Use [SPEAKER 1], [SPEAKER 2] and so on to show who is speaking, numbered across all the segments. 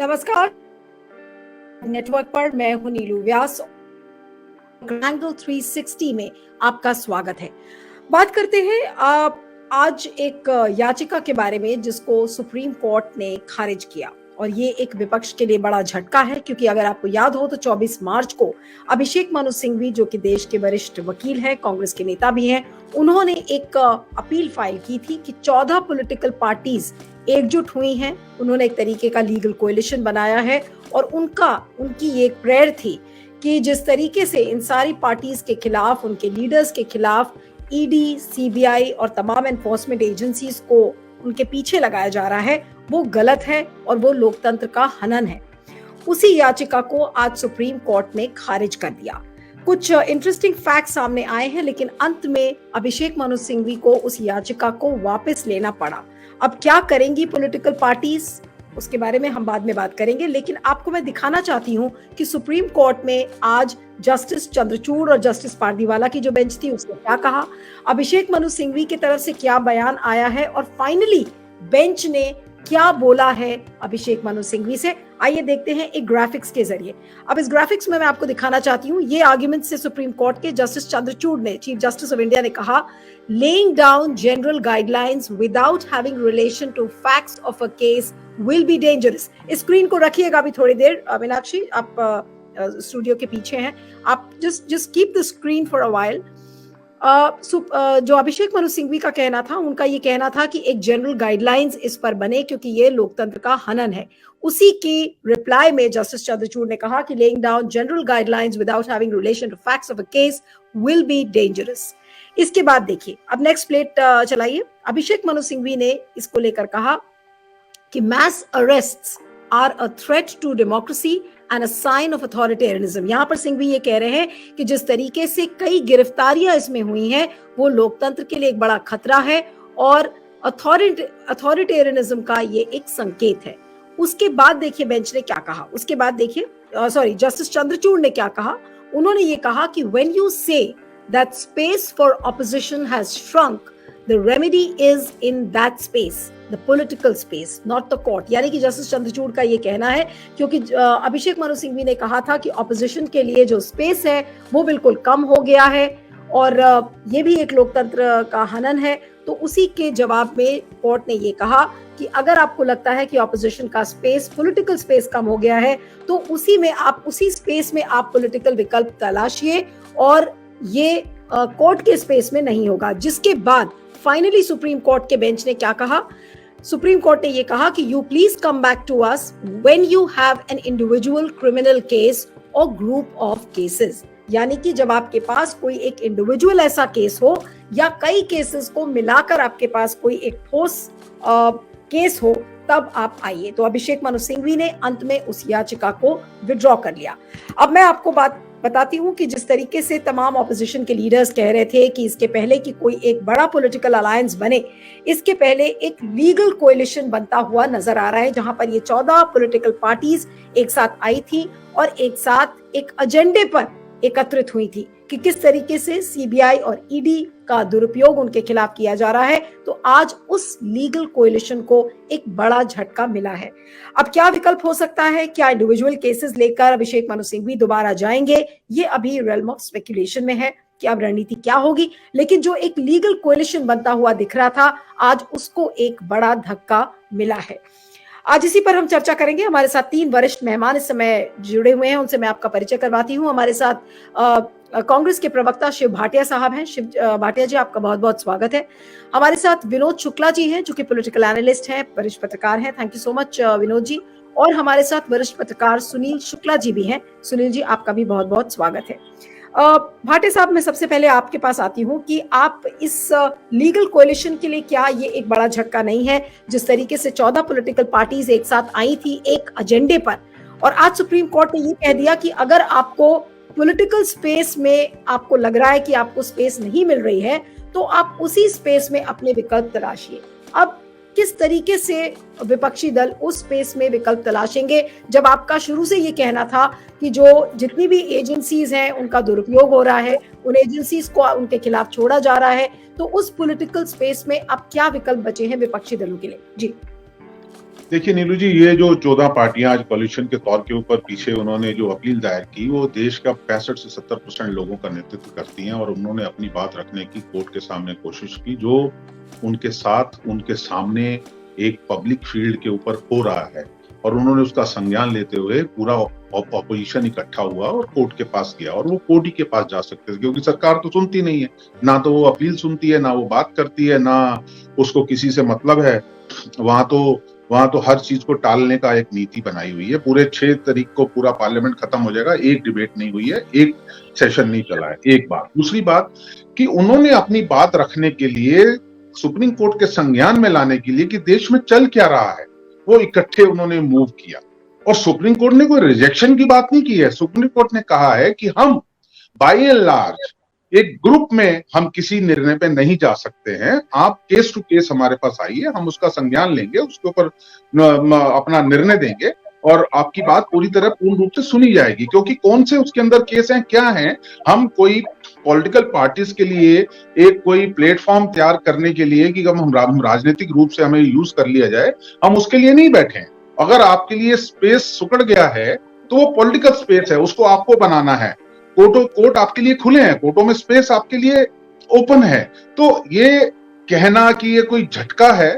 [SPEAKER 1] नमस्कार। नेटवर्क पर मैं हूं नीलू व्यास। एंगल 360 में आपका स्वागत है। बात करते हैं आज एक याचिका के बारे में जिसको सुप्रीम कोर्ट ने खारिज किया, और ये एक विपक्ष के लिए बड़ा झटका है, क्योंकि अगर आपको याद हो तो 24 मार्च को अभिषेक मनु सिंघवी, जो कि देश के वरिष्ठ वकील हैं, कांग्रेस के नेता भी हैं, उन्होंने एक अपील फाइल की थी कि 14 पॉलिटिकल पार्टीज एकजुट हुई हैं। उन्होंने एक तरीके का लीगल कोएलिशन बनाया है, और उनकी ये एक प्रेयर थी कि जिस तरीके से इन सारी पार्टीज के खिलाफ, उनके लीडर्स के खिलाफ ईडी, सीबीआई और तमाम एनफोर्समेंट एजेंसीज को उनके पीछे लगाया जा रहा है, वो गलत है और वो लोकतंत्र का हनन है। उसी याचिका को आज सुप्रीम कोर्ट ने खारिज कर दिया। कुछ इंटरेस्टिंग फैक्ट सामने आए हैं, लेकिन अंत में अभिषेक मनु सिंघवी को उस याचिका को वापस लेना पड़ा। अब क्या करेंगी पॉलिटिकल पार्टीज, उसके बारे में हम बाद में बात करेंगे, लेकिन आपको मैं दिखाना चाहती हूं कि सुप्रीम कोर्ट में आज जस्टिस चंद्रचूड़ और जस्टिस पारदीवाला की जो बेंच थी उसने क्या कहा, अभिषेक मनु सिंघवी की तरफ से क्या बयान आया है, और फाइनली बेंच ने क्या बोला है अभिषेक मनु सिंघवी से। आइए देखते हैं एक ग्राफिक्स के जरिए। अब इस ग्राफिक्स में मैं आपको दिखाना चाहती हूँ ये आर्ग्यूमेंट से सुप्रीम कोर्ट के जस्टिस चंद्रचूड़ ने, चीफ जस्टिस ऑफ इंडिया ने कहा, laying down general guidelines without having relation to facts of a case will be dangerous। इस स्क्रीन को रखिएगा अभी थोड़ी देर। मीनाक्षी, आप स्टूडियो के पीछे हैं, आप just keep the screen for a while। जो अभिषेक मनु सिंघवी का कहना था, उनका ये कहना था कि एक जनरल गाइडलाइंस इस पर बने, क्योंकि ये लोकतंत्र का हनन है। उसी की रिप्लाई में जस्टिस चंद्रचूड़ ने कहा कि laying down general guidelines without having relation to facts of a case will be dangerous। इसके बाद देखिए, अब नेक्स्ट प्लेट चलाइए। अभिषेक मनु सिंघवी ने इसको लेकर कहा कि mass arrests are a threat to democracy and a sign of authoritarianism. यहां पर सिंघवी ये कह रहे हैं कि जिस तरीके से कई गिरफ्तारियां इसमें हुई हैं वो लोकतंत्र के लिए एक बड़ा खतरा है, और अथॉरिटेरियनिज्म का ये एक संकेत है। उसके बाद देखिए बेंच ने क्या कहा। उसके बाद देखिए जस्टिस चंद्रचूड़ ने क्या कहा। उन्होंने ये कहा कि व्हेन यू से that space for opposition has shrunk, the remedy is in that space, the political space, not the court। यानी कि जस्टिस चंद्रचूड़ का ये कहना है, क्योंकि अभिषेक मनु सिंघवी ने कहा था कि ऑपोजिशन के लिए जो स्पेस है वो बिल्कुल कम हो गया है, और ये भी एक लोकतंत्र का हनन है। तो उसी के जवाब में कोर्ट ने ये कहा कि अगर आपको लगता है कि ऑपोजिशन का स्पेस, पॉलिटिकल स्पेस कम हो गया है, तो उसी स्पेस में आप पॉलिटिकल विकल्प तलाशिए, और ये कोर्ट के स्पेस में नहीं होगा। जिसके बाद फाइनली सुप्रीम कोर्ट के बेंच ने क्या कहा। सुप्रीम कोर्ट ने ये कहा कि you please come back to us when you have an individual criminal case और ग्रुप ऑफ केसेस। यानी कि जब आपके पास कोई एक इंडिविजुअल ऐसा केस हो, या कई केसेस को मिलाकर आपके पास कोई एक ठोस केस हो, तब आप आइए। तो अभिषेक मनु सिंघवी ने अंत में उस याचिका को विड्रॉ कर लिया। अब मैं आपको बात बताती हूं कि जिस तरीके से तमाम ऑपोजिशन के लीडर्स कह रहे थे कि इसके पहले कि कोई एक बड़ा पॉलिटिकल अलायंस बने, इसके पहले एक लीगल कोएलिशन बनता हुआ नजर आ रहा है, जहां पर ये 14 पॉलिटिकल पार्टीज एक साथ आई थी और एक साथ एक एजेंडे पर एकत्रित हुई थी कि किस तरीके से सीबीआई और ईडी का दुरुपयोग उनके खिलाफ किया जा रहा है। तो आज उस लीगल कोएलिशन को एक बड़ा झटका मिला है। अब क्या विकल्प हो सकता है? क्या इंडिविजुअल केसेस लेकर अभिषेक मनु सिंघवी दोबारा जाएंगे? ये अभी रेल्म ऑफ स्पेकुलेशन में है कि अब रणनीति क्या होगी, लेकिन जो एक लीगल कोएलिशन बनता हुआ दिख रहा था, आज उसको एक बड़ा धक्का मिला है। आज इसी पर हम चर्चा करेंगे। हमारे साथ 3 वरिष्ठ मेहमान इस समय जुड़े हुए हैं, उनसे मैं आपका परिचय करवाती हूँ। हमारे साथ कांग्रेस के प्रवक्ता शिव भाटिया साहब हैं। शिव भाटिया जी, आपका बहुत बहुत स्वागत है। हमारे साथ विनोद शुक्ला जी हैं, जो कि पॉलिटिकल एनालिस्ट हैं, वरिष्ठ पत्रकार हैं। Thank you so much Vinod ji. और हमारे साथ वरिष्ठ पत्रकार सुनील शुक्ला जी भी हैं। सुनील जी, आपका भी बहुत बहुत स्वागत है। भाटिया साहब, मैं सबसे पहले आपके पास आती हूँ कि आप इस लीगल कोएलिशन के लिए, क्या ये एक बड़ा झटका नहीं है? जिस तरीके से 14 पॉलिटिकल पार्टीज एक साथ आई थी एक एजेंडे पर, और आज सुप्रीम कोर्ट ने ये कह दिया कि अगर आपको पॉलिटिकल स्पेस में आपको लग रहा है कि आपको स्पेस नहीं मिल रही है, तो आप उसी स्पेस में अपने विकल्प तलाशिए। अब किस तरीके से विपक्षी दल उस स्पेस में विकल्प तलाशेंगे, जब आपका शुरू से ये कहना था कि जो जितनी भी एजेंसीज हैं उनका दुरुपयोग हो रहा है, उन एजेंसीज को उनके खिलाफ छोड़ा जा रहा है, तो उस पॉलिटिकल स्पेस में अब क्या विकल्प बचे हैं विपक्षी दलों के लिए? जी
[SPEAKER 2] देखिए नीलू जी, ये जो 14 पार्टियां आज कॉलिशन के तौर के ऊपर पीछे उन्होंने जो अपील दायर की, वो देश का 65 से 70% लोगों का नेतृत्व करती हैं और उन्होंने अपनी बात रखने की कोर्ट के सामने कोशिश की। जो उनके साथ उनके सामने एक पब्लिक फील्ड के ऊपर हो रहा है, और उन्होंने उसका संज्ञान लेते हुए पूरा ऑपोजिशन इकट्ठा हुआ और कोर्ट के पास गया, और वो कोर्ट ही के पास जा सकते थे क्योंकि सरकार तो सुनती नहीं है, ना तो वो अपील सुनती है, ना वो बात करती है, ना उसको किसी से मतलब है। वहां तो हर चीज को टालने का एक नीति बनाई हुई है। पूरे 6 तारीख को पूरा पार्लियामेंट खत्म हो जाएगा, एक डिबेट नहीं हुई है, एक सेशन नहीं चला है। एक बात। दूसरी बात कि उन्होंने अपनी बात रखने के लिए, सुप्रीम कोर्ट के संज्ञान में लाने के लिए कि देश में चल क्या रहा है, वो इकट्ठे उन्होंने मूव किया। और सुप्रीम कोर्ट ने कोई रिजेक्शन की बात नहीं की है। सुप्रीम कोर्ट ने कहा है कि हम बाय एंड लार्ज एक ग्रुप में हम किसी निर्णय पे नहीं जा सकते हैं। आप केस टू केस हमारे पास आइए, हम उसका संज्ञान लेंगे, उसके ऊपर अपना निर्णय देंगे और आपकी बात पूरी तरह पूर्ण रूप से सुनी जाएगी। क्योंकि कौन से उसके अंदर केस हैं, क्या हैं, हम कोई पॉलिटिकल पार्टीज के लिए एक कोई प्लेटफॉर्म तैयार करने के लिए कि हम राजनीतिक रूप से हमें यूज कर लिया जाए, हम उसके लिए नहीं बैठे हैं। अगर आपके लिए स्पेस सुकड़ गया है तो वो पॉलिटिकल स्पेस है, उसको आपको बनाना है। कोर्ट आपके लिए खुले हैं, कोर्टों में स्पेस आपके लिए ओपन है। तो ये कहना कि ये कोई झटका है,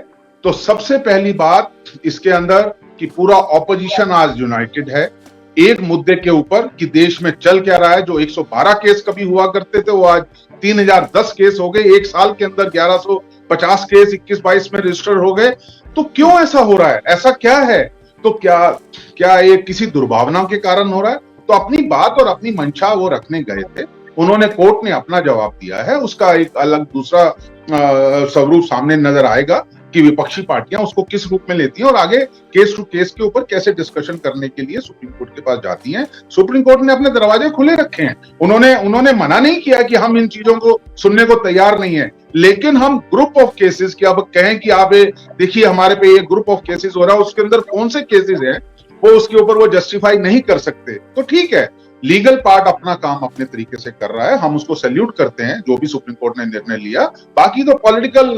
[SPEAKER 2] तो सबसे पहली बात इसके अंदर कि पूरा ऑपोजिशन आज यूनाइटेड है एक मुद्दे के ऊपर कि देश में चल क्या रहा है। जो 112 केस कभी हुआ करते थे वो आज 3010 केस हो गए। एक साल के अंदर 1150 केस 21-22 में रजिस्टर हो गए। तो क्यों ऐसा हो रहा है, ऐसा क्या है? तो क्या ये किसी दुर्भावना के कारण हो रहा है? तो अपनी बात और अपनी मंशा वो रखने गए थे, उन्होंने, कोर्ट ने अपना जवाब दिया है। उसका एक अलग दूसरा स्वरूप सामने नजर आएगा कि विपक्षी पार्टियां उसको किस रूप में लेती हैं और आगे केस टू केस के ऊपर कैसे डिस्कशन करने के लिए सुप्रीम कोर्ट के पास जाती हैं। सुप्रीम कोर्ट ने अपने दरवाजे खुले रखे हैं। उन्होंने मना नहीं किया कि हम इन चीजों को सुनने को तैयार नहीं है, लेकिन हम ग्रुप ऑफ केसेस की अब कहें कि आप देखिए हमारे पे ये ग्रुप ऑफ केसेस हो रहा है, उसके अंदर कौन से केसेस हैं वो उसके ऊपर वो जस्टिफाई नहीं कर सकते। तो ठीक है, लीगल पार्ट अपना काम अपने तरीके से कर रहा है, हम उसको सैल्यूट करते हैं जो भी सुप्रीम कोर्ट ने निर्णय लिया। बाकी तो पॉलिटिकल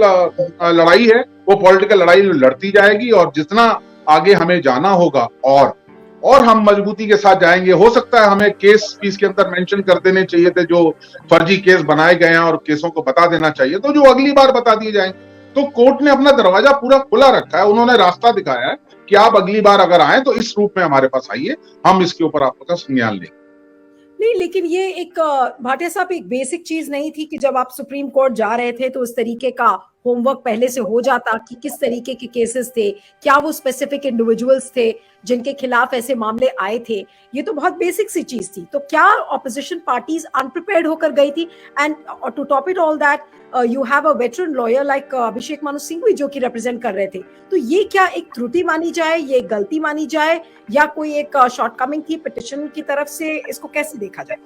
[SPEAKER 2] लड़ाई है, वो पॉलिटिकल लड़ाई लड़ती जाएगी और जितना आगे हमें जाना होगा और हम मजबूती के साथ जाएंगे। हो सकता है हमें केस पीस के अंदर मेंशन कर देने चाहिए थे जो फर्जी केस बनाए गए हैं और केसों को बता देना चाहिए, तो जो अगली बार बता दिए जाएंगे। तो कोर्ट ने अपना दरवाजा पूरा खुला रखा है, उन्होंने रास्ता दिखाया है कि आप अगली बार अगर आए तो इस रूप में हमारे पास आइए, हम इसके ऊपर आपका संज्ञान लेंगे।
[SPEAKER 1] नहीं, लेकिन ये एक भाटिया साहब एक बेसिक चीज नहीं थी कि जब आप सुप्रीम कोर्ट जा रहे थे तो उस तरीके का होमवर्क पहले से हो जाता कि किस तरीके के केसेस थे, क्या वो स्पेसिफिक इंडिविजुअल्स थे जिनके खिलाफ ऐसे मामले आए थे? ये तो बहुत बेसिक सी चीज थी। तो क्या ऑपोजिशन पार्टीज अनप्रिपेयर्ड होकर गई थी? And to top it all that you have a veteran lawyer like Abhishek Manu Singhvi जो कि रिप्रेजेंट कर रहे थे। तो ये क्या एक त्रुटि मानी जाए, ये गलती मानी जाए, या कोई एक शॉर्टकमिंग थी पिटिशन की तरफ से? इसको कैसे देखा जाए?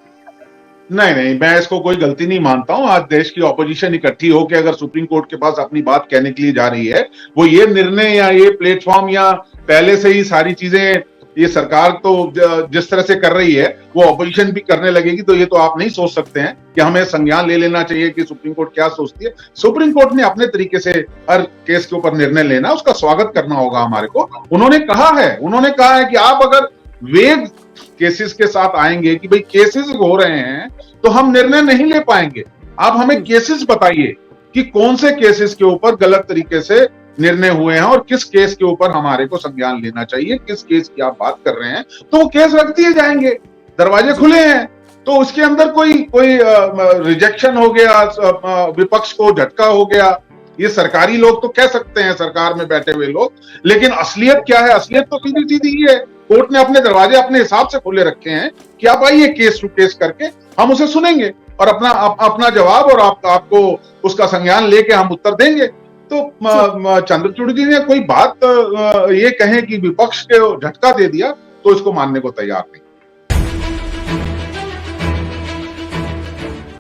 [SPEAKER 2] नहीं, मैं इसको कोई गलती नहीं मानता हूं। आज देश की ऑपोजिशन इकट्ठी होकर अगर सुप्रीम कोर्ट के पास अपनी बात कहने के लिए जा रही है, वो ये निर्णय या ये प्लेटफॉर्म या पहले से ही सारी चीजें ये सरकार तो जिस तरह से कर रही है वो ऑपोजिशन भी करने लगेगी, तो ये तो आप नहीं सोच सकते हैं कि हमें संज्ञान ले लेना चाहिए कि सुप्रीम कोर्ट क्या सोचती है। सुप्रीम कोर्ट ने अपने तरीके से हर केस के ऊपर निर्णय लेना, उसका स्वागत करना होगा हमारे को। उन्होंने कहा है कि आप अगर वेग केसेस के साथ आएंगे कि भाई केसेस हो रहे हैं तो हम निर्णय नहीं ले पाएंगे, आप हमें केसेस बताइए कि कौन से केसेस के ऊपर गलत तरीके से निर्णय हुए हैं और किस केस के ऊपर हमारे को संज्ञान लेना चाहिए, किस केस की आप बात कर रहे हैं, तो वो केस रख दिए जाएंगे। दरवाजे खुले हैं। तो उसके अंदर कोई रिजेक्शन हो गया, विपक्ष को झटका हो गया, ये सरकारी लोग तो कह सकते हैं, सरकार में बैठे हुए लोग। लेकिन असलियत क्या है? असलियत तो सीधी सीधी ही है। कोर्ट ने अपने दरवाजे अपने हिसाब से खोले रखे हैं कि आप आइए केस टू केस करके, हम उसे सुनेंगे और अपना जवाब और आपको उसका संज्ञान लेके हम उत्तर देंगे। तो चंद्रचूड़ जी ने कोई बात ये कहें कि विपक्ष को झटका दे दिया, तो इसको मानने को तैयार नहीं।